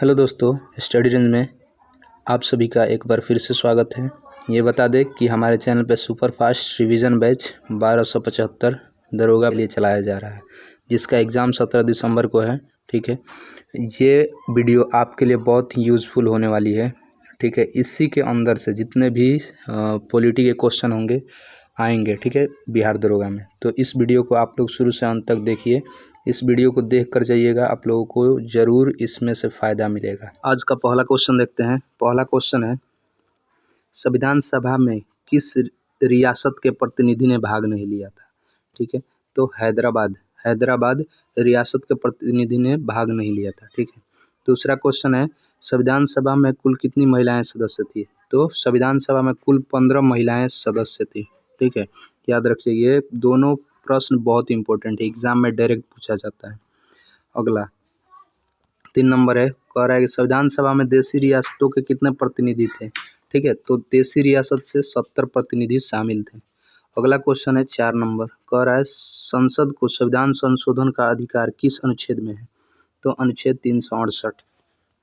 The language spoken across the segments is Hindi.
हेलो दोस्तों, स्टडी रेंज में आप सभी का एक बार फिर से स्वागत है। ये बता दें कि हमारे चैनल पर सुपर फास्ट रिवीजन बैच 1275 दरोगा के लिए चलाया जा रहा है, जिसका एग्ज़ाम 17 दिसंबर को है। ठीक है, ये वीडियो आपके लिए बहुत ही यूज़फुल होने वाली है। ठीक है, इसी के अंदर से जितने भी पॉलिटी के क्वेश्चन होंगे आएंगे, ठीक है, बिहार दरोगा में। तो इस वीडियो को आप लोग शुरू से अंत तक देखिए। इस वीडियो को देख कर जाइएगा, आप लोगों को ज़रूर इसमें से फ़ायदा मिलेगा। आज का पहला क्वेश्चन देखते हैं। पहला क्वेश्चन है, संविधान सभा में किस रियासत के प्रतिनिधि ने भाग नहीं लिया था? ठीक है, तो हैदराबाद रियासत के प्रतिनिधि ने भाग नहीं लिया था। ठीक है। दूसरा क्वेश्चन है, संविधान सभा में कुल कितनी महिलाएं सदस्य थी? तो संविधान सभा में कुल 15 महिलाएं सदस्य थी। ठीक है, याद रखिए, ये दोनों प्रश्न बहुत इंपॉर्टेंट है, एग्जाम में डायरेक्ट पूछा जाता है। अगला 3 नंबर है, कह रहा है कि संविधान सभा में देशी रियासतों के कितने प्रतिनिधि थे? ठीक है, तो देशी रियासत से 70 प्रतिनिधि शामिल थे। अगला क्वेश्चन है 4 नंबर, कह रहा है संसद को संविधान संशोधन का अधिकार किस अनुच्छेद में है? तो अनुच्छेद 368।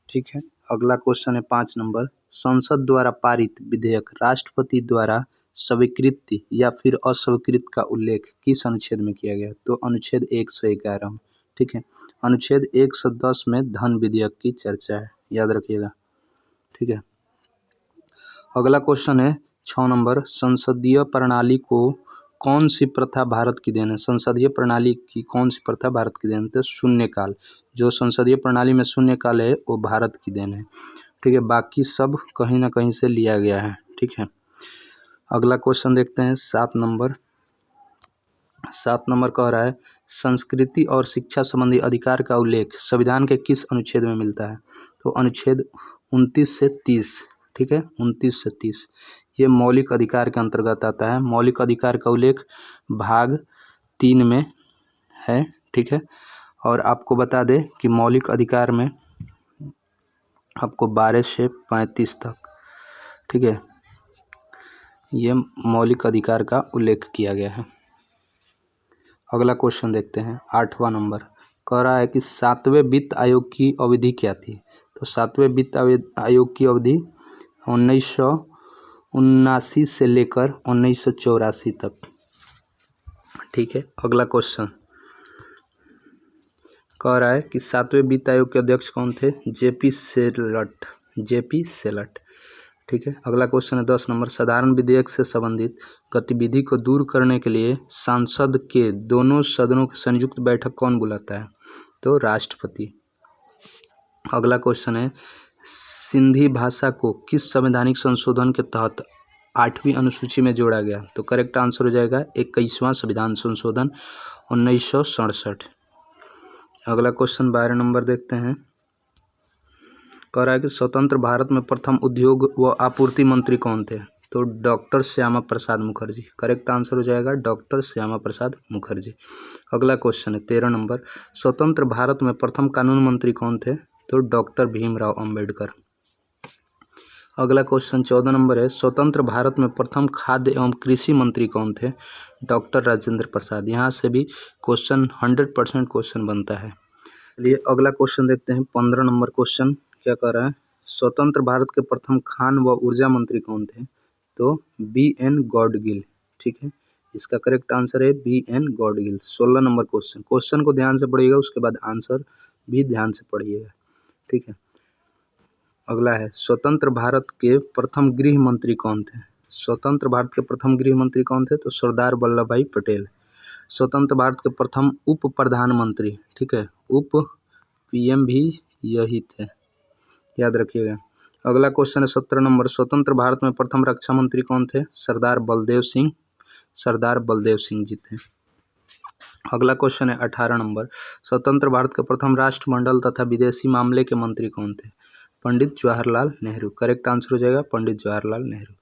ठीक है। अगला क्वेश्चन है 5 नंबर, संसद द्वारा पारित विधेयक राष्ट्रपति द्वारा स्वीकृत या फिर अस्वीकृत का उल्लेख किस अनुच्छेद में किया गया? तो अनुच्छेद 111। ठीक है, अनुच्छेद 110 में धन विधेयक की चर्चा है, याद रखिएगा। ठीक है। अगला क्वेश्चन है 6 नंबर, संसदीय प्रणाली को कौन सी प्रथा भारत की देन है? संसदीय प्रणाली की कौन सी प्रथा भारत की देन है? तो शून्यकाल। जो संसदीय प्रणाली में शून्यकाल है वो भारत की देन है। ठीक है, बाकी सब कहीं ना कहीं से लिया गया है। ठीक है। अगला क्वेश्चन देखते हैं 7 नंबर। 7 नंबर कह रहा है संस्कृति और शिक्षा संबंधी अधिकार का उल्लेख संविधान के किस अनुच्छेद में मिलता है? तो अनुच्छेद 29 से 30। ठीक है, 29 से 30 ये मौलिक अधिकार के अंतर्गत आता है। मौलिक अधिकार का उल्लेख भाग 3 में है। ठीक है, और आपको बता दें कि मौलिक अधिकार में आपको 12 से 35 तक, ठीक है, ये मौलिक अधिकार का उल्लेख किया गया है। अगला क्वेश्चन देखते हैं 8वां नंबर, कह रहा है कि 7वें वित्त आयोग की अवधि क्या थी? तो 7वें वित्त आयोग की अवधि 1979 से लेकर 1984 तक। ठीक है। अगला क्वेश्चन कह रहा है कि 7वें वित्त आयोग के अध्यक्ष कौन थे? जेपी सेलट। ठीक है। अगला क्वेश्चन है 10 नंबर, साधारण विधेयक से संबंधित गतिविधि को दूर करने के लिए संसद के दोनों सदनों की संयुक्त बैठक कौन बुलाता है? तो राष्ट्रपति। अगला क्वेश्चन है, सिंधी भाषा को किस संवैधानिक संशोधन के तहत 8वीं अनुसूची में जोड़ा गया? तो करेक्ट आंसर हो जाएगा 21वां संविधान संशोधन 1967। अगला क्वेश्चन 12 नंबर देखते हैं, कह रहा है कि स्वतंत्र भारत में प्रथम उद्योग व आपूर्ति मंत्री कौन थे? तो doctor Shyama Prasad Mukherjee. Correct answer हो जाएगा डॉक्टर श्यामा प्रसाद मुखर्जी। अगला क्वेश्चन है 13 नंबर, स्वतंत्र भारत में प्रथम कानून मंत्री कौन थे? तो डॉक्टर भीमराव अंबेडकर। अगला क्वेश्चन 14 नंबर है, स्वतंत्र भारत में प्रथम खाद्य एवं कृषि मंत्री कौन थे? डॉक्टर राजेंद्र प्रसाद। यहाँ से भी क्वेश्चन 100% क्वेश्चन बनता है। चलिए अगला क्वेश्चन देखते हैं 15 नंबर क्वेश्चन क्या कर रहा है, स्वतंत्र भारत के प्रथम खान व ऊर्जा मंत्री कौन थे? तो BN गॉडगिल। ठीक है, इसका करेक्ट आंसर है BN गॉडगिल। 16 नंबर क्वेश्चन को ध्यान से पढ़िएगा, उसके बाद आंसर भी ध्यान से पढ़िएगा। ठीक है। अगला है, स्वतंत्र भारत के प्रथम गृह मंत्री कौन थे? स्वतंत्र भारत के प्रथम गृह मंत्री कौन थे? तो सरदार वल्लभ भाई पटेल। स्वतंत्र भारत के प्रथम उप प्रधानमंत्री, ठीक है, उप PM भी यही थे, याद रखिएगा। अगला क्वेश्चन है 17 नंबर, स्वतंत्र भारत में प्रथम रक्षा मंत्री कौन थे? सरदार बलदेव सिंह जी थे। अगला क्वेश्चन है 18 नंबर, स्वतंत्र भारत के प्रथम राष्ट्रमंडल तथा विदेशी मामले के मंत्री कौन थे? पंडित जवाहरलाल नेहरू। करेक्ट आंसर हो जाएगा पंडित जवाहरलाल नेहरू।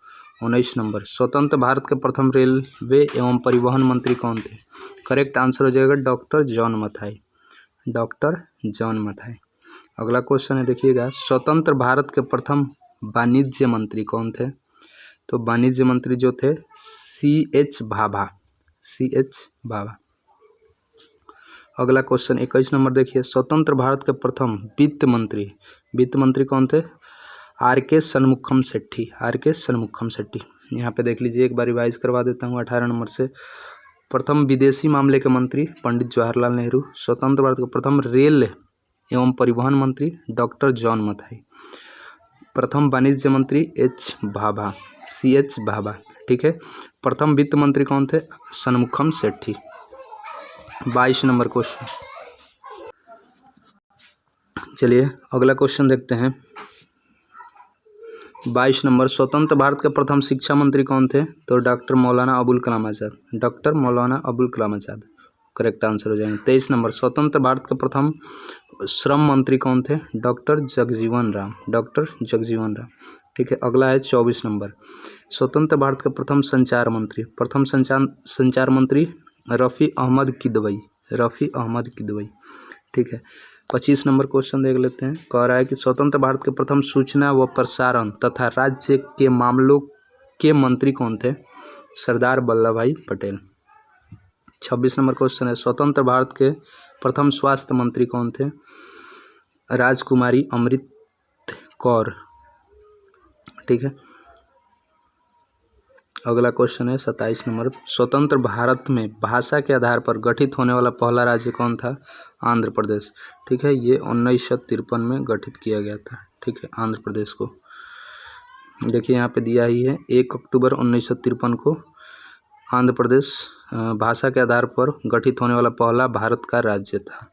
19 नंबर, स्वतंत्र भारत के प्रथम रेलवे एवं परिवहन मंत्री कौन थे? करेक्ट आंसर हो जाएगा डॉक्टर जॉन मथाई। अगला क्वेश्चन है देखिएगा, स्वतंत्र भारत के प्रथम वाणिज्य मंत्री कौन थे? तो वाणिज्य मंत्री जो थे CH भाभा। अगला क्वेश्चन 21 नंबर देखिए, स्वतंत्र भारत के प्रथम वित्त मंत्री कौन थे? आर.के. षणमुखम सेट्टी, आर.के. षणमुखम सेट्टी। यहाँ पे देख लीजिए, एक बार रिवाइज करवा देता हूँ 18 नंबर से। प्रथम विदेशी मामले के मंत्री पंडित जवाहरलाल नेहरू। स्वतंत्र भारत के प्रथम रेल एवं परिवहन मंत्री डॉक्टर जॉन मथाई। प्रथम वाणिज्य मंत्री C.H. भाभा। ठीक है। प्रथम वित्त मंत्री कौन थे? षणमुखम सेट्टी। 22 number question. चलिए अगला क्वेश्चन देखते हैं। 22 नंबर, स्वतंत्र भारत के प्रथम शिक्षा मंत्री कौन थे? तो doctor Maulana Abul Kalam Azad, doctor Maulana Abul Kalam Azad correct answer हो जाएंगे। 23 नंबर, स्वतंत्र भारत के प्रथम श्रम मंत्री कौन थे? Doctor Jagjivan Ram, doctor Jagjivan Ram. ठीक है। अगला है 24 नंबर, स्वतंत्र भारत के प्रथम संचार मंत्री रफ़ी अहमद किदवई, रफ़ी अहमद किदवई। ठीक है। 25 नंबर क्वेश्चन देख लेते हैं। कह रहा है कि स्वतंत्र भारत के प्रथम सूचना व प्रसारण तथा राज्य के मामलों के मंत्री कौन थे? सरदार वल्लभ भाई पटेल। 26 नंबर क्वेश्चन है, स्वतंत्र भारत के प्रथम स्वास्थ्य मंत्री कौन थे? राजकुमारी अमृत कौर। ठीक है। अगला क्वेश्चन है 27 नंबर, स्वतंत्र भारत में भाषा के आधार पर गठित होने वाला पहला राज्य कौन था? आंध्र प्रदेश। ठीक है। ये 1953 में गठित किया गया था। ठीक है। आंध्र प्रदेश को देखिए यहाँ पे दिया ही है, 1 अक्टूबर 1953 को आंध्र प्रदेश भाषा के आधार पर गठित होने वाला पहला भारत का राज्य था।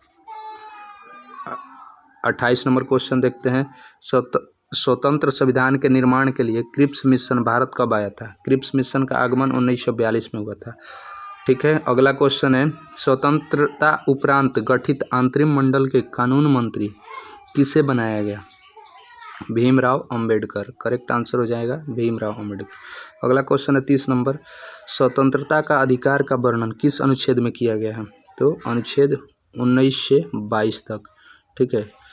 28 नंबर क्वेश्चन देखते हैं, स्वतंत्र संविधान के निर्माण के लिए क्रिप्स मिशन भारत कब आया था? क्रिप्स मिशन का आगमन 1942 में हुआ था। ठीक है। अगला क्वेश्चन है, स्वतंत्रता उपरांत गठित अंतरिम मंडल के कानून मंत्री किसे बनाया गया? भीमराव अंबेडकर करेक्ट आंसर हो जाएगा, भीमराव अंबेडकर। अगला क्वेश्चन है 30 नंबर, स्वतंत्रता का अधिकार का वर्णन किस अनुच्छेद में किया गया है? तो अनुच्छेद 19 से 22 तक। ठीक है।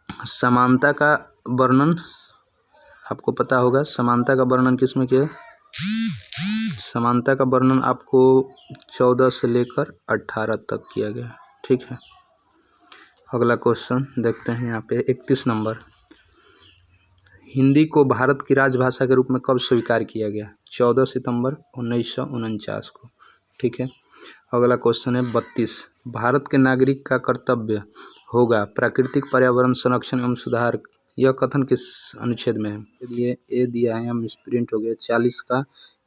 समानता का वर्णन आपको पता होगा, समानता का वर्णन किस में किया? समानता का वर्णन आपको 14 से लेकर 18 तक किया गया। ठीक है। अगला क्वेश्चन देखते हैं यहाँ पे 31 नंबर, हिंदी को भारत की राजभाषा के रूप में कब स्वीकार किया गया? 14 सितंबर 1949 को। ठीक है। अगला क्वेश्चन है 32, भारत के नागरिक का कर्तव्य होगा प्राकृतिक पर्यावरण संरक्षण एवं सुधार, यह कथन किस अनुच्छेद में है? ये ए दिया है, हम मिसप्रिंट हो गया, 40 का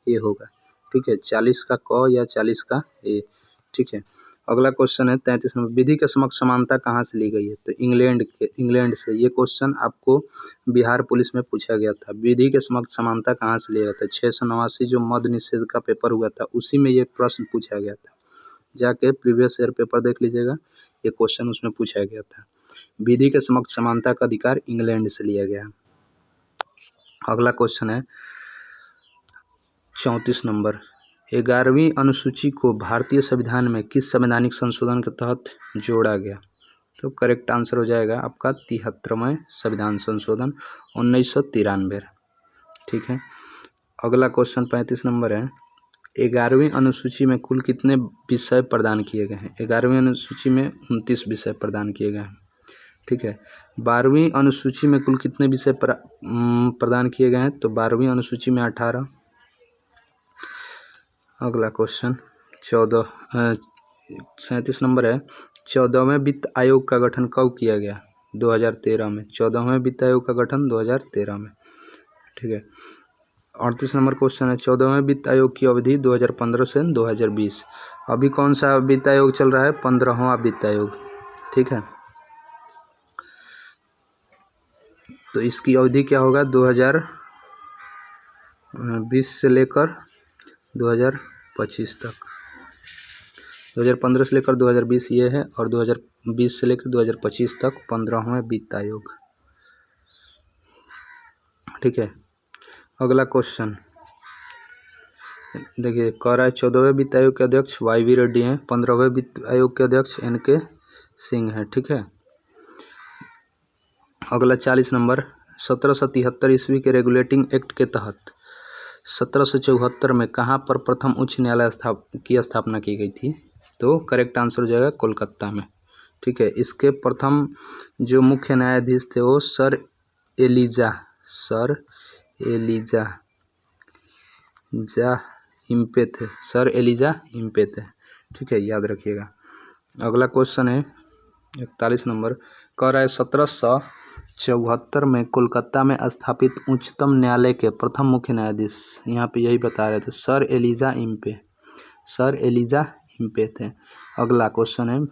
ए होगा। ठीक है। 40 का क या 40 का ए। ठीक है। अगला क्वेश्चन है 33 नंबर, विधि के समक्ष समानता कहाँ से ली गई है? तो इंग्लैंड से। ये क्वेश्चन आपको बिहार पुलिस में पूछा गया था, विधि के समक्ष समानता कहाँ से लिया गया था? 689 जो मद्य निषेध का पेपर हुआ था उसी में ये प्रश्न पूछा गया था, जाके प्रीवियस ईयर पेपर देख लीजिएगा, ये क्वेश्चन उसमें पूछा गया था। विधि के समक्ष समानता का अधिकार इंग्लैंड से लिया गया। अगला क्वेश्चन है 34 नंबर, 11वीं अनुसूची को भारतीय संविधान में किस संवैधानिक संशोधन के तहत जोड़ा गया? तो करेक्ट आंसर हो जाएगा आपका 73वां संविधान संशोधन 1993। ठीक है। अगला क्वेश्चन 35 नंबर है, 11वीं अनुसूची में कुल कितने विषय प्रदान किए गए हैं? 11वीं अनुसूची में 29 विषय प्रदान किए गए हैं। ठीक है। 12वीं अनुसूची में कुल कितने विषय प्रदान किए गए हैं? तो 12वीं अनुसूची में 18। अगला क्वेश्चन 37 नंबर है, 14वें वित्त आयोग का गठन कब किया गया? 2013 में। 14वें वित्त आयोग का गठन 2013 में। ठीक है। 38 नंबर क्वेश्चन है, 14वें वित्त आयोग की अवधि 2015 से 2020। अभी कौन सा वित्त आयोग चल रहा है? 15वां वित्त आयोग। ठीक है। तो इसकी अवधि क्या होगा? 2020 से लेकर 2025 तक। 2015 से लेकर 2020 ये है, और 2020 से लेकर 2025 तक 15वां वित्त आयोग। ठीक है। अगला क्वेश्चन देखिए, कह रहा है 14वें वित्त आयोग के अध्यक्ष YV रेड्डी हैं, 15वें वित्त आयोग के अध्यक्ष NK सिंह हैं। ठीक है। अगला 40 नंबर, 1773 ईस्वी के रेगुलेटिंग एक्ट के तहत 1774 में कहाँ पर प्रथम उच्च न्यायालय की स्थापना की गई थी? तो करेक्ट आंसर हो जाएगा कोलकाता में। ठीक है, इसके प्रथम जो मुख्य न्यायाधीश थे वो सर एलिजा इम्पे थे, सर एलिजा इम्पे थे। ठीक है, याद रखिएगा। अगला क्वेश्चन है 41 नंबर, कह रहा है 1774 में कोलकाता में स्थापित उच्चतम न्यायालय के प्रथम मुख्य न्यायाधीश, यहाँ पे यही बता रहे थे, सर एलिजा इम्पे थे। अगला क्वेश्चन है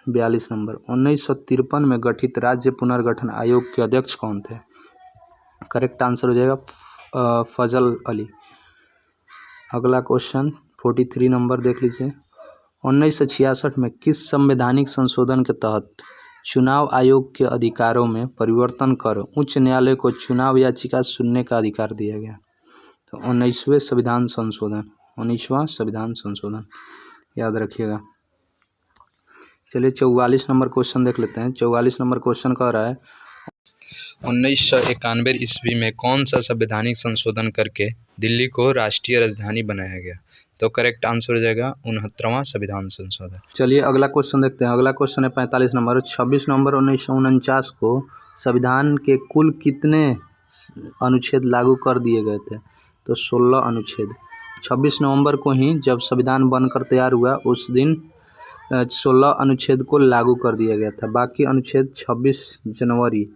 42 नंबर, 1953 में गठित राज्य पुनर्गठन आयोग के अध्यक्ष कौन थे? करेक्ट आंसर हो जाएगा फजल अली। अगला क्वेश्चन 43 नंबर देख लीजिए, 1966 में किस संवैधानिक संशोधन के तहत चुनाव आयोग के अधिकारों में परिवर्तन कर उच्च न्यायालय को चुनाव याचिका सुनने का अधिकार दिया गया? तो 19वां संविधान संशोधन, याद रखिएगा। चलिए 44 नंबर क्वेश्चन देख लेते हैं। 44 नंबर क्वेश्चन कह रहा है 1991 ईस्वी में कौन सा संवैधानिक संशोधन करके दिल्ली को राष्ट्रीय राजधानी बनाया गया? तो करेक्ट आंसर हो जाएगा 69वां संविधान संशोधन। चलिए अगला क्वेश्चन देखते हैं। अगला क्वेश्चन है 45 नंबर, 26 नवंबर 1949 को संविधान के कुल कितने अनुच्छेद लागू कर दिए गए थे? तो 16 अनुच्छेद। 26 नवंबर को ही जब संविधान बनकर तैयार हुआ उस दिन 16 अनुच्छेद को लागू कर दिया गया था। बाकी अनुच्छेद 26 जनवरी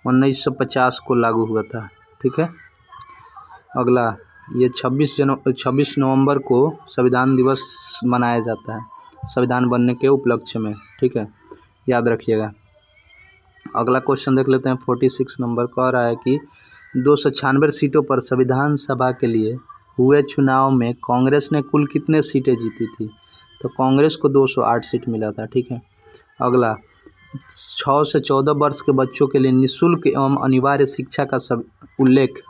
1950 को लागू हुआ था। ठीक है, अगला ये 26 नवंबर को संविधान दिवस मनाया जाता है संविधान बनने के उपलक्ष्य में। ठीक है, याद रखिएगा। अगला क्वेश्चन देख लेते हैं। 46 नंबर कह रहा है कि 296 सीटों पर संविधान सभा के लिए हुए चुनाव में कांग्रेस ने कुल कितने सीटें जीती थी? तो कांग्रेस को 208 सीट मिला था। ठीक है, अगला 6 से 14 वर्ष के बच्चों के लिए निःशुल्क एवं अनिवार्य शिक्षा का सब उल्लेख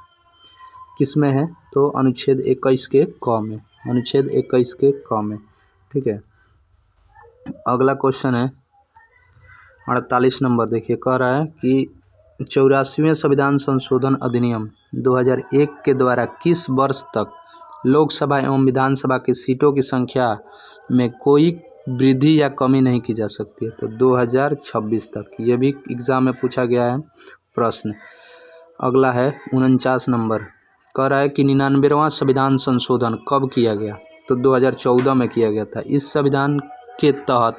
किसमें है? तो अनुच्छेद 21 के क में, अनुच्छेद 21 के क में। ठीक है, अगला क्वेश्चन है 48 नंबर, देखिए कह रहा है कि 84वें संविधान संशोधन अधिनियम 2001 के द्वारा किस वर्ष तक लोकसभा एवं विधानसभा की सीटों की संख्या में कोई वृद्धि या कमी नहीं की जा सकती है? तो 2026 तक। ये भी एग्जाम में पूछा गया है प्रश्न। अगला है 49 नंबर, कह रहा है कि 99वां संविधान संशोधन कब किया गया? तो 2014 में किया गया था। इस संविधान के तहत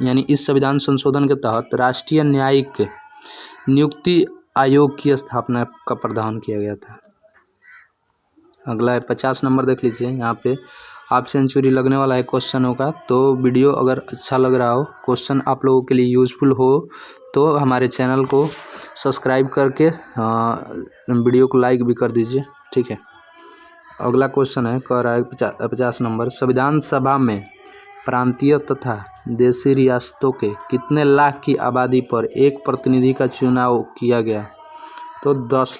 यानी इस संविधान संशोधन के तहत राष्ट्रीय न्यायिक नियुक्ति आयोग की स्थापना का प्रावधान किया गया था। अगला है 50 नंबर, देख लीजिए। यहाँ पे हाफ सेंचुरी लगने वाला है क्वेश्चनों का, तो वीडियो अगर अच्छा लग रहा हो, क्वेश्चन आप लोगों के लिए यूज़फुल हो, तो हमारे चैनल को सब्सक्राइब करके वीडियो को लाइक भी कर दीजिए। ठीक है, अगला क्वेश्चन है, कह रहा है 50 नंबर, संविधान सभा में प्रांतीय तथा देशी रियासतों के कितने लाख की आबादी पर एक प्रतिनिधि का चुनाव किया गया? तो 10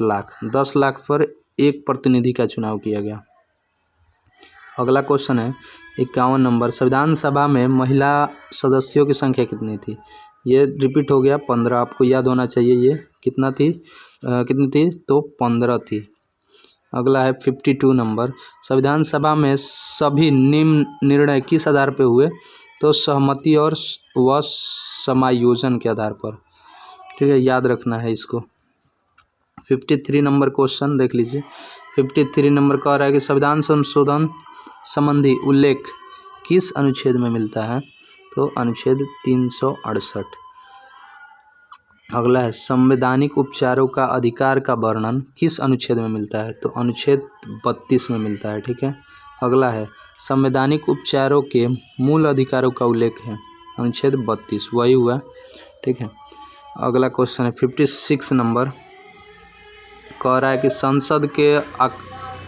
लाख पर एक प्रतिनिधि का चुनाव किया गया। अगला क्वेश्चन है 51 नंबर, संविधान सभा में महिला सदस्यों की संख्या कितनी थी? ये रिपीट हो गया 15, आपको याद होना चाहिए ये कितनी थी? तो 15 थी। अगला है 52 नंबर, संविधान सभा में सभी निम्न निर्णय किस आधार पर हुए? तो सहमति और व समायोजन के आधार पर। ठीक है, याद रखना है इसको। 53 नंबर क्वेश्चन देख लीजिए। 53 नंबर कह रहा है कि संविधान संशोधन संबंधी उल्लेख किस अनुच्छेद में मिलता है? तो अनुच्छेद 368। अगला है संवैधानिक उपचारों का अधिकार का वर्णन किस अनुच्छेद में मिलता है? तो अनुच्छेद 32 में मिलता है। ठीक है, अगला है संवैधानिक उपचारों के मूल अधिकारों का उल्लेख है, अनुच्छेद 32, वही हुआ। ठीक है, अगला क्वेश्चन है 56 नंबर, कह रहा है कि संसद के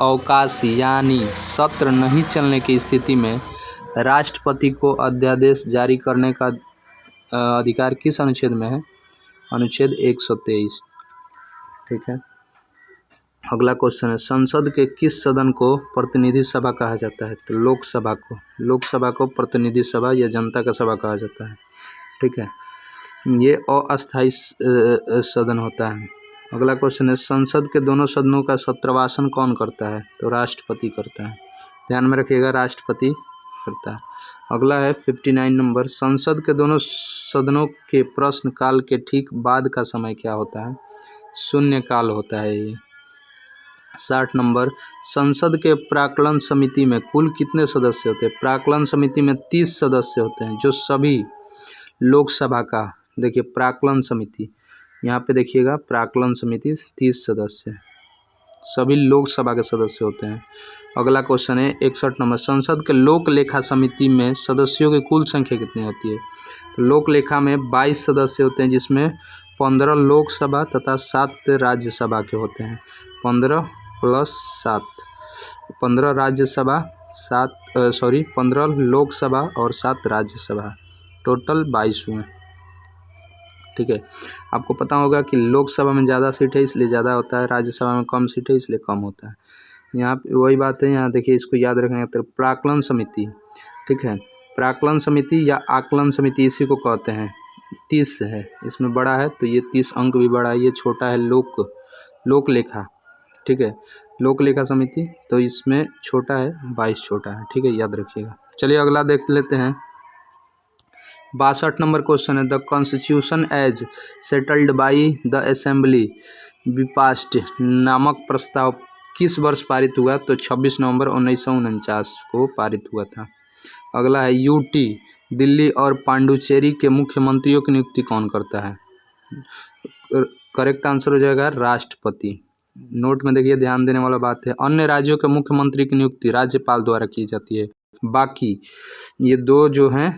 अवकाश यानी सत्र नहीं चलने की स्थिति में राष्ट्रपति को अध्यादेश जारी करने का अधिकार किस अनुच्छेद में है? अनुच्छेद 123। ठीक है, अगला क्वेश्चन है संसद के किस सदन को प्रतिनिधि सभा कहा जाता है? तो लोकसभा को प्रतिनिधि सभा या जनता का सभा कहा जाता है। ठीक है, ये अस्थायी सदन होता है। अगला क्वेश्चन है संसद के दोनों सदनों का सत्रवासन कौन करता है? तो राष्ट्रपति करता है। ध्यान में रखिएगा, राष्ट्रपति करता है। अगला है 59 नंबर, संसद के दोनों सदनों के प्रश्नकाल के ठीक बाद का समय क्या होता है? शून्यकाल होता है ये। 60 नंबर, संसद के प्राक्कलन समिति में कुल कितने सदस्य होते हैं? प्राक्कलन समिति में 30 सदस्य होते हैं, जो सभी लोकसभा का, देखिए प्राक्कलन समिति, यहाँ पे देखिएगा प्राक्कलन समिति 30 सदस्य, सभी लोकसभा के सदस्य होते हैं। अगला क्वेश्चन है 61 नंबर, संसद के लोक लेखा समिति में सदस्यों की कुल संख्या कितनी होती है? तो लोक लेखा में 22 सदस्य होते हैं, जिसमें 15 लोकसभा तथा 7 राज्यसभा के होते हैं। 15 + 7, 15 राज्यसभा, 15 लोकसभा और 7 राज्यसभा, टोटल 22 हुए। ठीक है, आपको पता होगा कि लोकसभा में ज़्यादा सीट है इसलिए ज़्यादा होता है, राज्यसभा में कम सीट है इसलिए कम होता है। यहाँ पे वही बात है, यहाँ देखिए इसको याद रखने का, प्राक्कलन समिति, ठीक है, प्राक्कलन समिति या आकलन समिति इसी को कहते हैं। 30 है, इसमें बड़ा है तो ये 30 अंक भी बड़ा है, ये छोटा है लोक लेखा, ठीक है, लोक लेखा समिति, तो इसमें छोटा है, 22 छोटा है, ठीक है, याद रखिएगा। चलिए अगला देख लेते हैं। 62 नंबर क्वेश्चन है, the constitution as settled by the assembly be passed नामक प्रस्ताव किस वर्ष पारित हुआ? तो 26 नवंबर 1949 को पारित हुआ था। अगला है यूटी, दिल्ली और पांडुचेरी के मुख्यमंत्रियों की नियुक्ति कौन करता है? करेक्ट आंसर हो जाएगा राष्ट्रपति। नोट में देखिए ध्यान देने वाला बात है, अन्य राज्यों के मुख्यमंत्री की नियुक्ति राज्यपाल द्वारा की जाती है। बाकी ये दो जो हैं,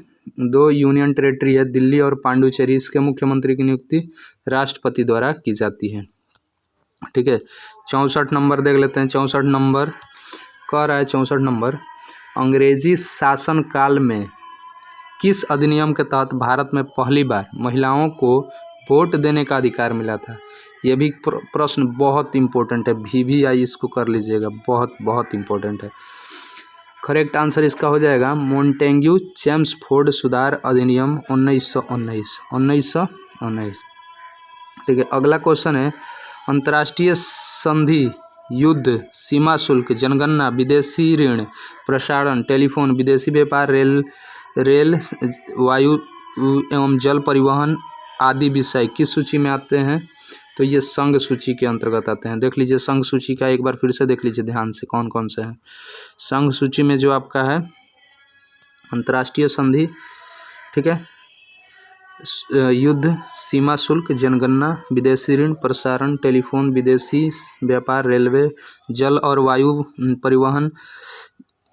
2 यूनियन टेरेटरी है, दिल्ली और पांडुचेरी, इसके मुख्यमंत्री की नियुक्ति राष्ट्रपति द्वारा की जाती है। ठीक है, 64 नंबर देख लेते हैं। 64 नंबर कह रहा है, 64 नंबर, अंग्रेजी शासन काल में किस अधिनियम के तहत भारत में पहली बार महिलाओं को वोट देने का अधिकार मिला था? यह भी प्रश्न बहुत इंपॉर्टेंट है, VVI इसको कर लीजिएगा, बहुत बहुत इंपॉर्टेंट है। करेक्ट आंसर इसका हो जाएगा मोंटेग्यू चेम्सफोर्ड सुधार अधिनियम 1919। ठीक है, अगला क्वेश्चन है, अंतर्राष्ट्रीय संधि, युद्ध, सीमा शुल्क, जनगणना, विदेशी ऋण प्रसारण, टेलीफोन, विदेशी व्यापार, रेल वायु एवं जल परिवहन आदि विषय किस सूची में आते हैं? तो ये संघ सूची के अंतर्गत आते हैं। देख लीजिए संघ सूची का एक बार फिर से देख लीजिए ध्यान से, कौन कौन से हैं संघ सूची में। जो आपका है अंतर्राष्ट्रीय संधि, ठीक है, युद्ध, सीमा शुल्क, जनगणना, विदेशी ऋण प्रसारण, टेलीफोन, विदेशी व्यापार, रेलवे, जल और वायु परिवहन,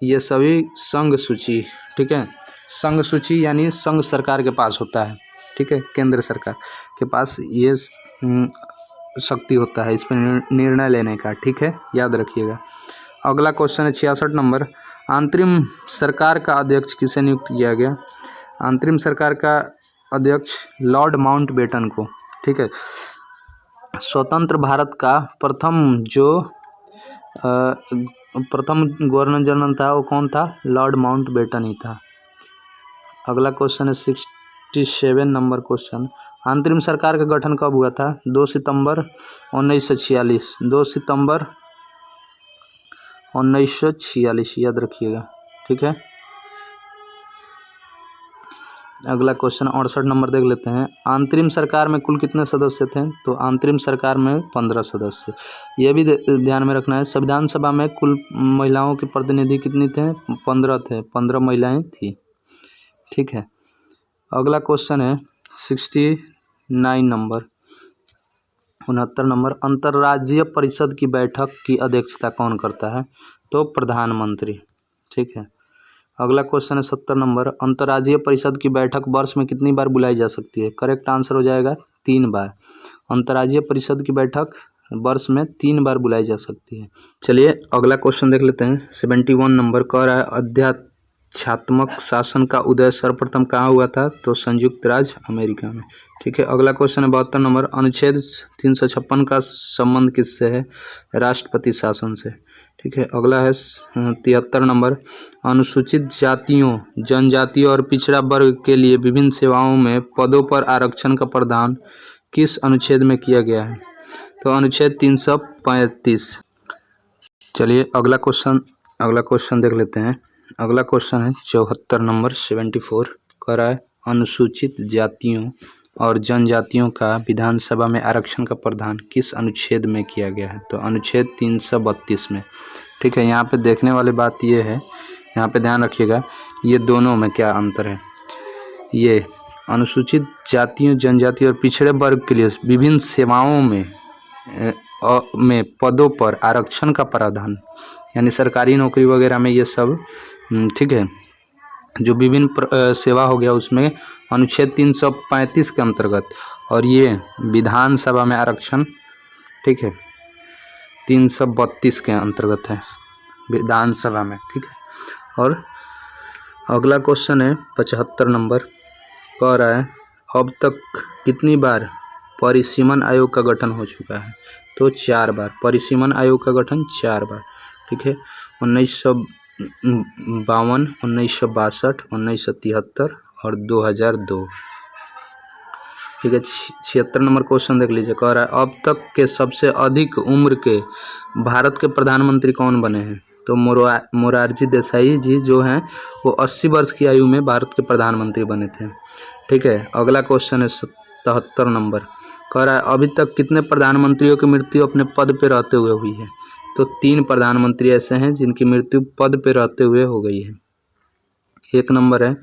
ये सभी संघ सूची। ठीक है, संघ सूची यानी संघ सरकार के पास होता है। ठीक है, केंद्र सरकार के पास ये शक्ति होता है इस पर निर्णय लेने का। ठीक है, याद रखिएगा। अगला क्वेश्चन है 66 नंबर, अंतरिम सरकार का अध्यक्ष किसे नियुक्त किया गया? अंतरिम सरकार का अध्यक्ष लॉर्ड माउंटबेटन को। ठीक है, स्वतंत्र भारत का प्रथम जो प्रथम गवर्नर जनरल था वो कौन था? लॉर्ड माउंटबेटन ही था। अगला क्वेश्चन है 67 नंबर क्वेश्चन, अंतरिम सरकार का गठन कब हुआ था? 2 सितंबर 1946, 2 सितंबर 1946, याद रखिएगा। ठीक है, अगला क्वेश्चन 68 नंबर देख लेते हैं, अंतरिम सरकार में कुल कितने सदस्य थे? तो अंतरिम सरकार में 15 सदस्य। यह भी ध्यान में रखना है, संविधान सभा में कुल महिलाओं के प्रतिनिधि कितनी थे? 15 थे, 15 महिलाएं थी। ठीक है, अगला क्वेश्चन है 69 नंबर, 69 नंबर, अंतर्राज्यीय परिषद की बैठक की अध्यक्षता कौन करता है? तो प्रधानमंत्री। ठीक है, अगला क्वेश्चन है 70 नंबर, अंतर्राज्यीय परिषद की बैठक वर्ष में कितनी बार बुलाई जा सकती है? करेक्ट आंसर हो जाएगा 3 बार। अंतर्राज्यीय परिषद की बैठक वर्ष में 3 बार बुलाई जा सकती है। चलिए अगला क्वेश्चन देख लेते हैं। 71 नंबर कह रहा है, अध्यात्मक शासन का उदय सर्वप्रथम कहाँ हुआ था? तो संयुक्त राज्य अमेरिका में। ठीक है, अगला क्वेश्चन है 72 नंबर, अनुच्छेद 356 का संबंध किससे है? राष्ट्रपति शासन से। ठीक है, अगला है 73 नंबर, अनुसूचित जातियों, जनजातियों और पिछड़ा वर्ग के लिए विभिन्न सेवाओं में पदों पर आरक्षण का प्रावधान किस अनुच्छेद में किया गया है? तो अनुच्छेद 335। चलिए अगला क्वेश्चन देख लेते हैं। अगला क्वेश्चन है 74 नंबर 74 कह रहा है अनुसूचित जातियों और जनजातियों का विधानसभा में आरक्षण का प्रावधान किस अनुच्छेद में किया गया है? तो अनुच्छेद 332 में। ठीक है, यहाँ पे देखने वाली बात ये है, यहाँ पे ध्यान रखिएगा ये दोनों में क्या अंतर है। ये अनुसूचित जातियों जनजाति और पिछड़े वर्ग के लिए विभिन्न सेवाओं में पदों पर आरक्षण का प्रावधान, यानी सरकारी नौकरी वगैरह में ये सब, ठीक है, जो विभिन्न सेवा हो गया उसमें अनुच्छेद 335 के अंतर्गत, और ये विधानसभा में आरक्षण, ठीक है, 332 के अंतर्गत है विधानसभा में। ठीक है, और अगला क्वेश्चन है 75 नंबर कह रहा है अब तक कितनी बार परिसीमन आयोग का गठन हो चुका है? तो 4 बार परिसीमन आयोग का गठन 4 बार। ठीक है, 1952, 1962, 1973 और 2002। ठीक है, 76 नंबर क्वेश्चन देख लीजिए, कह रहा है अब तक के सबसे अधिक उम्र के भारत के प्रधानमंत्री कौन बने हैं? तो मोरारजी देसाई जी जो हैं वो 80 वर्ष की आयु में भारत के प्रधानमंत्री बने थे। ठीक है, अगला क्वेश्चन है 77 नंबर कह रहा है अभी तक कितने प्रधानमंत्रियों की मृत्यु अपने पद पर रहते हुए हुई है? तो 3 प्रधानमंत्री ऐसे हैं जिनकी मृत्यु पद पर रहते हुए हो गई है। एक नंबर है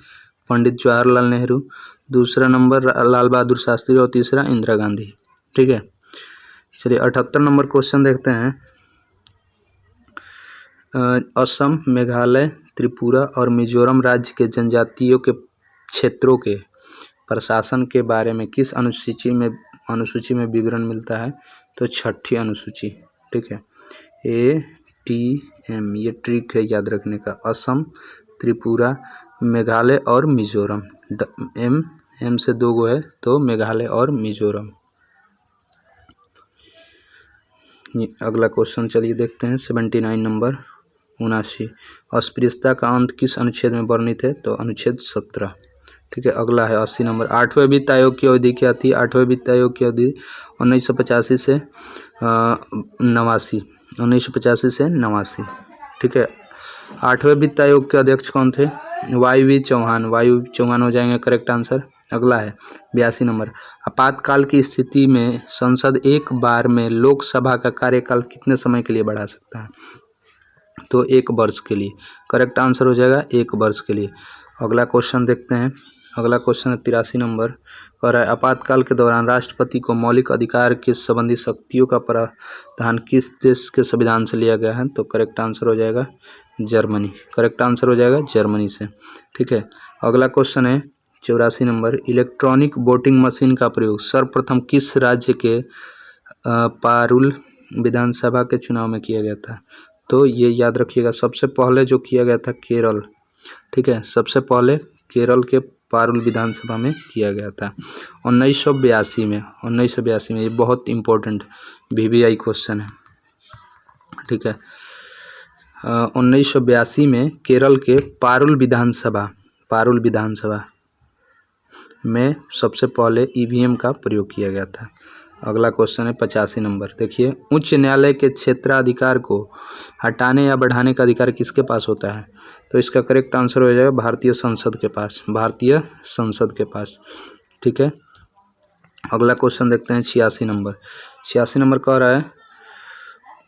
पंडित जवाहरलाल नेहरू, दूसरा नंबर लाल बहादुर शास्त्री और तीसरा इंदिरा गांधी। ठीक है, चलिए 78 नंबर क्वेश्चन देखते हैं। असम, मेघालय, त्रिपुरा और मिजोरम राज्य के जनजातियों के क्षेत्रों के प्रशासन के बारे में किस अनुसूची में विवरण मिलता है? तो 6ठी अनुसूची। ठीक है, ATM, ये ट्रिक है याद रखने का। असम, त्रिपुरा, मेघालय और मिजोरम। M से 2 गो है तो मेघालय और मिजोरम। अगला क्वेश्चन चलिए देखते हैं 79 नंबर 79। अस्पृश्यता का अंत किस अनुच्छेद में वर्णित है? तो अनुच्छेद 17। ठीक है, अगला है 80 नंबर 8वें वित्त आयोग की अवधि क्या थी? 8वें वित्त आयोग की अवधि 1985 से 89, 1985 से 89। ठीक है, 8वें वित्त आयोग के अध्यक्ष कौन थे? वाई चौहान हो जाएंगे करेक्ट आंसर। अगला है 82 नंबर आपातकाल की स्थिति में संसद एक बार में लोकसभा का कार्यकाल कितने समय के लिए बढ़ा सकता है? तो 1 वर्ष के लिए। करेक्ट आंसर हो जाएगा 1 वर्ष के लिए। अगला क्वेश्चन देखते हैं। अगला क्वेश्चन है 83 नंबर कह रहा है आपातकाल के दौरान राष्ट्रपति को मौलिक अधिकार के संबंधी शक्तियों का प्रावधान किस देश के संविधान से लिया गया है? तो करेक्ट आंसर हो जाएगा जर्मनी। करेक्ट आंसर हो जाएगा जर्मनी से। ठीक है, अगला क्वेश्चन है 84 नंबर इलेक्ट्रॉनिक वोटिंग मशीन का प्रयोग सर्वप्रथम किस राज्य के पारुल विधानसभा के चुनाव में किया गया था? तो ये याद रखिएगा सबसे पहले जो किया गया था केरल। ठीक है, सबसे पहले केरल के पारुल विधानसभा में किया गया था 1982 में। 1982 में, ये बहुत इम्पोर्टेंट VVI क्वेश्चन है। ठीक है, 1982 में केरल के पारुल विधानसभा में सबसे पहले EVM का प्रयोग किया गया था। अगला क्वेश्चन है 85 नंबर देखिए उच्च न्यायालय के क्षेत्राधिकार को हटाने या बढ़ाने का अधिकार किसके पास होता है? तो इसका करेक्ट आंसर हो जाएगा भारतीय संसद के पास। भारतीय संसद के पास। ठीक है, अगला क्वेश्चन देखते हैं 86 नंबर। 86 नंबर कह रहा है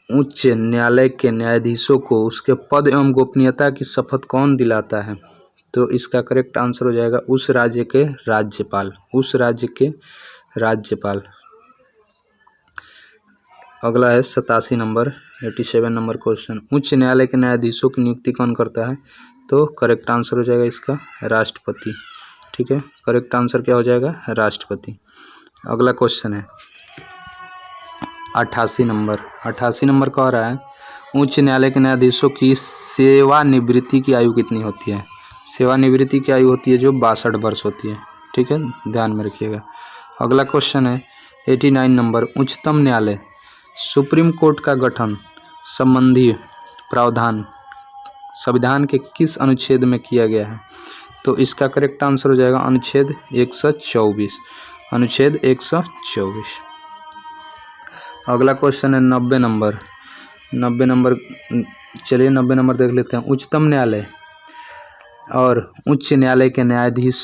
उच्च न्यायालय के न्यायाधीशों को उसके पद एवं गोपनीयता की शपथ कौन दिलाता है? तो इसका करेक्ट आंसर हो जाएगा उस राज्य के राज्यपाल। उस राज्य के राज्यपाल। अगला है 87 नंबर 87 नंबर क्वेश्चन उच्च न्यायालय के न्यायाधीशों की नियुक्ति कौन करता है? तो करेक्ट आंसर हो जाएगा इसका राष्ट्रपति। ठीक है, करेक्ट आंसर क्या हो जाएगा? राष्ट्रपति। अगला क्वेश्चन है 88 नंबर। 88 नंबर कह रहा है उच्च न्यायालय के न्यायाधीशों की सेवानिवृत्ति की आयु कितनी होती है? सेवानिवृत्ति की आयु होती है जो 62 वर्ष होती है। ठीक है, ध्यान में रखिएगा। अगला क्वेश्चन है 89 नंबर उच्चतम न्यायालय सुप्रीम कोर्ट का गठन संबंधी प्रावधान संविधान के किस अनुच्छेद में किया गया है? तो इसका करेक्ट आंसर हो जाएगा अनुच्छेद 124। अनुच्छेद 124। अगला क्वेश्चन है 90 नंबर। 90 नंबर चलिए 90 नंबर देख लेते हैं। उच्चतम न्यायालय और उच्च न्यायालय के न्यायाधीश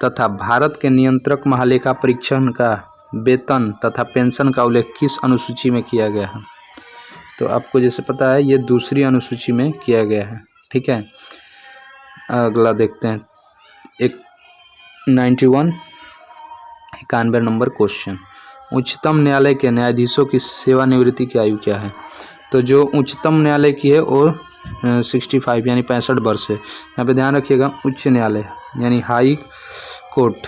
तथा भारत के नियंत्रक महालेखा परीक्षण का वेतन तथा पेंशन का उल्लेख किस अनुसूची में किया गया है? तो आपको जैसे पता है ये दूसरी अनुसूची में किया गया है। ठीक है, अगला देखते हैं 91 नंबर क्वेश्चन। उच्चतम न्यायालय के न्यायाधीशों की सेवानिवृत्ति की आयु क्या है? तो जो उच्चतम न्यायालय की है वो 65 यानी 65 वर्ष है। यहाँ पे ध्यान रखिएगा, उच्च न्यायालय यानी high court,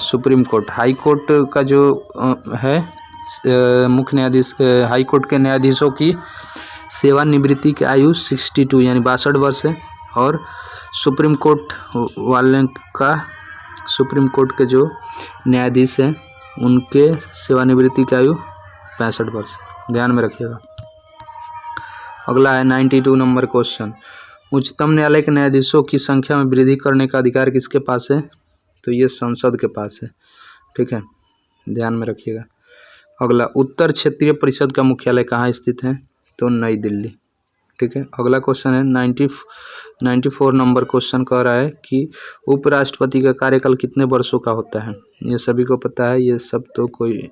supreme court. High court का जो है मुख्य न्यायाधीश, हाई कोर्ट के न्यायाधीशों की सेवानिवृत्ति की आयु 62 यानी 62 वर्ष है। और सुप्रीम कोर्ट वाले का, सुप्रीम कोर्ट के जो न्यायाधीश हैं उनके सेवानिवृत्ति की आयु 65 वर्ष, ध्यान में रखिएगा। अगला है 92 नंबर क्वेश्चन। उच्चतम न्यायालय के न्यायाधीशों की संख्या में वृद्धि करने का अधिकार किसके पास है? तो ये संसद के पास है। ठीक है, ध्यान में रखिएगा। अगला, उत्तर क्षेत्रीय परिषद का मुख्यालय कहाँ स्थित है? तो नई दिल्ली। ठीक है, अगला क्वेश्चन है 94 नंबर क्वेश्चन कह रहा है कि उपराष्ट्रपति का कार्यकाल कितने वर्षों का होता है? ये सभी को पता है, ये सब तो कोई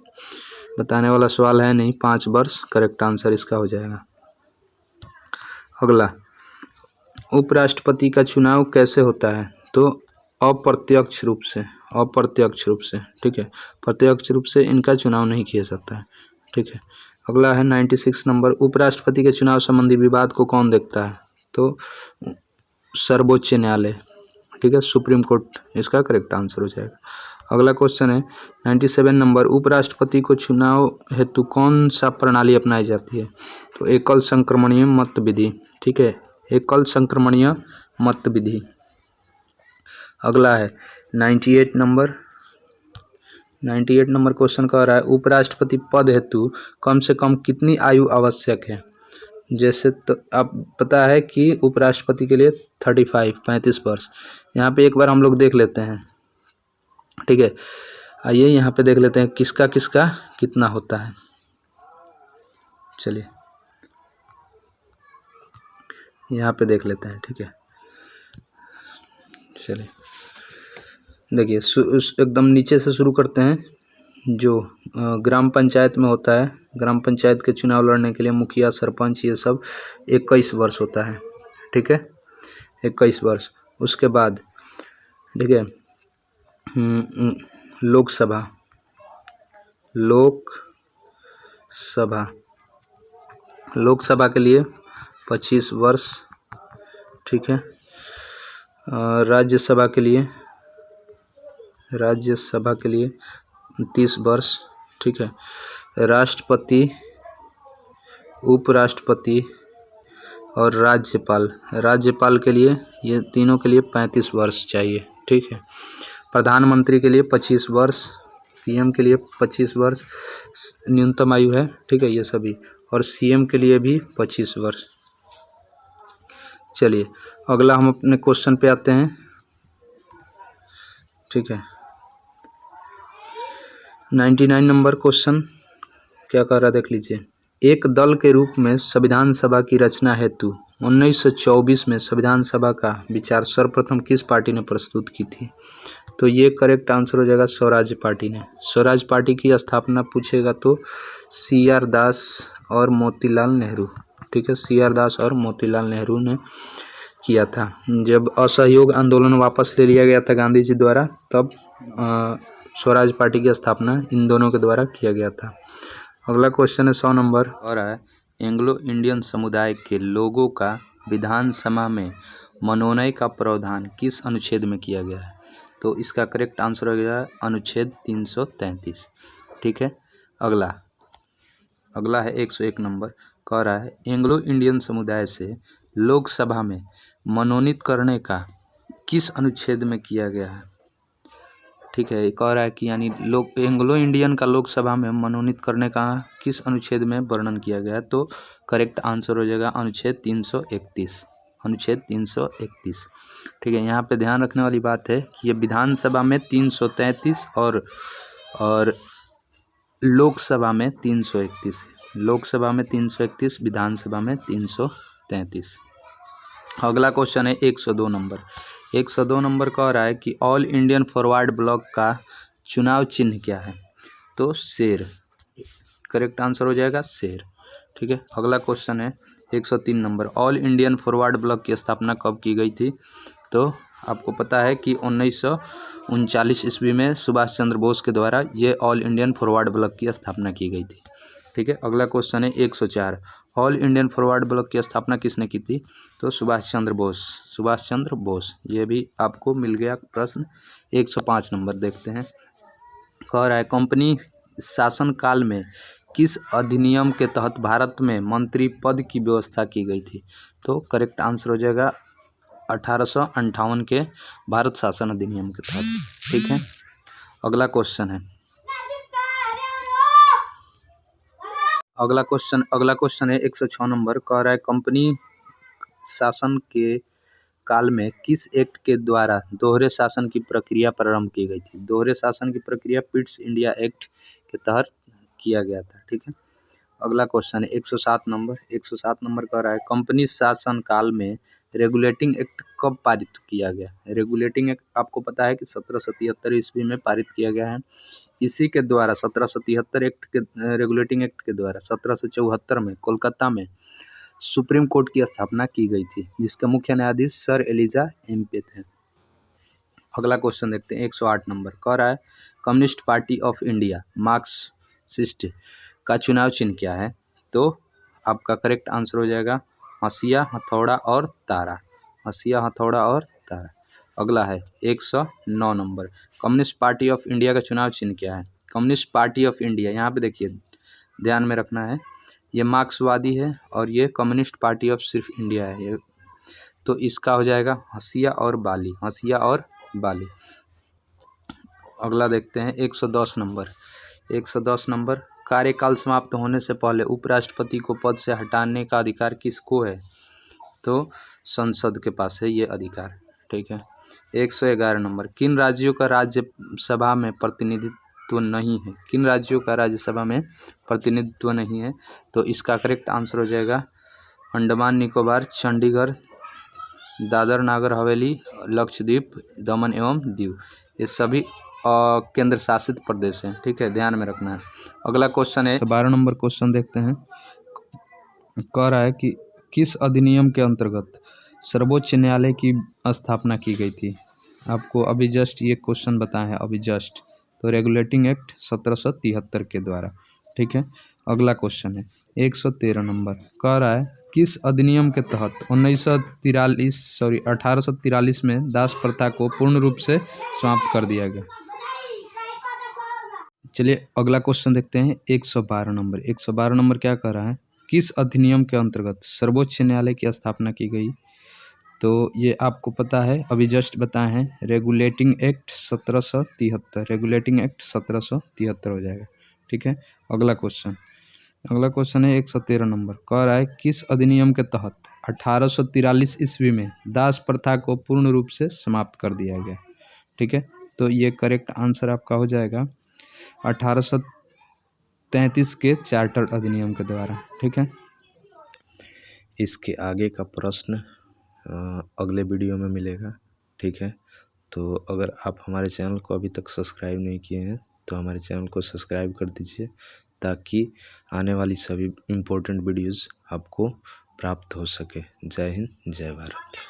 बताने वाला सवाल है नहीं। 5 वर्ष करेक्ट आंसर इसका हो जाएगा। अगला, उपराष्ट्रपति का चुनाव कैसे होता है? तो अप्रत्यक्ष रूप से, अप्रत्यक्ष रूप से। ठीक है, प्रत्यक्ष रूप से इनका चुनाव नहीं किया जाता है। ठीक है, अगला है 96 नंबर। उपराष्ट्रपति के चुनाव संबंधी विवाद को कौन देखता है? तो सर्वोच्च न्यायालय। ठीक है, सुप्रीम कोर्ट इसका करेक्ट आंसर हो जाएगा। अगला क्वेश्चन है 97 नंबर। उपराष्ट्रपति को चुनाव हेतु कौन सा प्रणाली अपनाई जाती है? तो एकल संक्रमणीय मत विधि। ठीक है, एकल संक्रमणीय मत विधि। अगला है 98 नंबर। 98 नंबर क्वेश्चन कह रहा है उपराष्ट्रपति पद हेतु कम से कम कितनी आयु आवश्यक है? जैसे तो आप पता है कि उपराष्ट्रपति के लिए 35 वर्ष। यहाँ पे एक बार हम लोग देख लेते हैं। ठीक है, आइए यहाँ पे देख लेते हैं किसका किसका कितना होता है। चलिए यहाँ पे देख लेते हैं। ठीक है, चलिए देखिए एकदम नीचे से शुरू करते हैं। जो ग्राम पंचायत में होता है, ग्राम पंचायत के चुनाव लड़ने के लिए मुखिया, सरपंच, ये सब 21 वर्ष होता है। ठीक है, 21 वर्ष। उसके बाद ठीक है लोकसभा, लोकसभा के लिए 25 वर्ष। ठीक है, राज्यसभा के लिए 30 वर्ष। ठीक है, राष्ट्रपति, उपराष्ट्रपति और राज्यपाल के लिए, ये तीनों के लिए 35 वर्ष चाहिए। ठीक है, प्रधानमंत्री के लिए 25 वर्ष, पीएम के लिए 25 वर्ष न्यूनतम आयु है। ठीक है, ये सभी, और सीएम के लिए भी 25 वर्ष। चलिए अगला हम अपने क्वेश्चन पे आते हैं। ठीक है, 99 नंबर क्वेश्चन क्या कह रहा है देख लीजिए। एक दल के रूप में संविधान सभा की रचना हेतु 1924 में संविधान सभा का विचार सर्वप्रथम किस पार्टी ने प्रस्तुत की थी? तो ये करेक्ट आंसर हो जाएगा स्वराज पार्टी ने। स्वराज पार्टी की स्थापना पूछेगा तो CR दास और मोतीलाल नेहरू। ठीक है, CR दास और मोतीलाल नेहरू ने किया था। जब असहयोग आंदोलन वापस ले लिया गया था गांधी जी द्वारा, तब स्वराज पार्टी की स्थापना इन दोनों के द्वारा किया गया था। अगला क्वेश्चन है 100 नंबर और है एंग्लो इंडियन समुदाय के लोगों का विधानसभा में मनोनयन का प्रावधान किस अनुच्छेद में किया गया है? तो इसका करेक्ट आंसर हो गया अनुच्छेद 333। ठीक है, अगला है 101 नंबर। कह रहा है एंग्लो इंडियन समुदाय से लोकसभा में मनोनीत करने का किस अनुच्छेद में किया गया है? ठीक है, कह रहा है कि यानी एंग्लो इंडियन का लोकसभा में मनोनीत करने का किस अनुच्छेद में वर्णन किया गया है? तो करेक्ट आंसर हो जाएगा अनुच्छेद 331, अनुच्छेद 331। ठीक है, यहाँ पे ध्यान रखने वाली बात है कि ये विधानसभा में 333 और लोकसभा में 331, लोकसभा में 331, विधानसभा में 333। अगला क्वेश्चन है 102 नंबर। 102 नंबर कह रहा है कि ऑल इंडियन फॉरवर्ड ब्लॉक का चुनाव चिन्ह क्या है? तो शेर करेक्ट आंसर हो जाएगा, शेर। ठीक है। अगला क्वेश्चन है 103 number. All Indian forward block की स्थापना कब की गई थी? तो आपको पता है कि 1939 ईस्वी में सुभाष चंद्र बोस के द्वारा ये ऑल इंडियन फॉरवर्ड ब्लॉक की स्थापना की गई थी। ठीक है। अगला क्वेश्चन है 104। ऑल इंडियन फॉरवर्ड ब्लॉक की स्थापना किसने की थी? तो सुभाष चंद्र बोस, सुभाष चंद्र बोस। ये भी आपको मिल गया प्रश्न। 105 नंबर देखते हैं। कह रहा है कंपनी शासनकाल में किस अधिनियम के तहत भारत में मंत्री पद की व्यवस्था की गई थी? तो करेक्ट आंसर हो जाएगा 1858 के भारत शासन अधिनियम के तहत। ठीक है। अगला क्वेश्चन है अगला क्वेश्चन है 106 नंबर। कह रहा है कंपनी शासन के काल में किस एक्ट के द्वारा दोहरे शासन की प्रक्रिया प्रारंभ की गई थी? दोहरे शासन की प्रक्रिया पिट्स इंडिया एक्ट के तहत किया गया था। ठीक है। अगला क्वेश्चन है 107 नंबर। 107 नंबर कह रहा है कंपनी शासन काल में रेगुलेटिंग एक्ट कब पारित किया गया? रेगुलेटिंग एक्ट आपको पता है कि 1773 ईस्वी में पारित किया गया है। इसी के द्वारा 1773 एक्ट के रेगुलेटिंग एक्ट के द्वारा 1774 में कोलकाता में सुप्रीम कोर्ट की स्थापना की गई थी, जिसके मुख्य न्यायाधीश सर एलिजा एम्पे थे। अगला क्वेश्चन देखते हैं 108 नंबर। कह रहा है communist party of India Marxist का चुनाव चिन्ह क्या है? तो आपका करेक्ट आंसर हो जाएगा हंसिया, हथौड़ा और तारा। हंसिया, हथौड़ा और तारा। अगला है 109 number. Communist party of India का चुनाव चिन्ह क्या है? कम्युनिस्ट पार्टी ऑफ इंडिया, यहाँ पे देखिए ध्यान में रखना है, ये मार्क्सवादी है और ये कम्युनिस्ट पार्टी ऑफ सिर्फ इंडिया है ये। तो इसका हो जाएगा हंसिया और बाली, हंसिया और बाली। अगला देखते हैं 110 नंबर। 110 नंबर। कार्यकाल समाप्त होने से पहले उपराष्ट्रपति को पद से हटाने का अधिकार किसको है? तो संसद के पास है ये अधिकार। ठीक है। 111 नंबर। किन राज्यों का राज्यसभा में प्रतिनिधित्व नहीं है? किन राज्यों का राज्यसभा में प्रतिनिधित्व नहीं है? तो इसका करेक्ट आंसर हो जाएगा अंडमान निकोबार, चंडीगढ़, दादर नागर हवेली, लक्षद्वीप, दमन एवं दीव। ये सभी केंद्र शासित प्रदेश हैं। ठीक है, ध्यान में रखना है। अगला क्वेश्चन है 12 नंबर क्वेश्चन देखते हैं। कह रहा है कि किस अधिनियम के अंतर्गत सर्वोच्च न्यायालय की स्थापना की गई थी? आपको अभी जस्ट ये क्वेश्चन बताया है, अभी जस्ट। तो रेगुलेटिंग एक्ट 1773 के द्वारा। ठीक है। अगला क्वेश्चन है 113 नंबर। कह रहा है किस अधिनियम के तहत 1843 में दास प्रथा को पूर्ण रूप से समाप्त कर दिया गया? चलिए अगला क्वेश्चन देखते हैं 112 नंबर। 112 नंबर क्या कह रहा है? किस अधिनियम के अंतर्गत सर्वोच्च न्यायालय की स्थापना की गई? तो ये आपको पता है, अभी जस्ट बताए हैं, रेगुलेटिंग एक्ट 1773। रेगुलेटिंग एक्ट 1773 हो जाएगा। ठीक है। अगला क्वेश्चन है 113 नंबर। कह रहा है किस अधिनियम के तहत 1843 ईस्वी में दास प्रथा को पूर्ण रूप से समाप्त कर दिया गया? ठीक है। तो ये करेक्ट आंसर आपका हो जाएगा 1833 के चार्टर अधिनियम के द्वारा। ठीक है। इसके आगे का प्रश्न अगले वीडियो में मिलेगा। ठीक है। तो अगर आप हमारे चैनल को अभी तक सब्सक्राइब नहीं किए हैं तो हमारे चैनल को सब्सक्राइब कर दीजिए, ताकि आने वाली सभी इम्पोर्टेंट वीडियोज़ आपको प्राप्त हो सके। जय हिंद, जय भारत।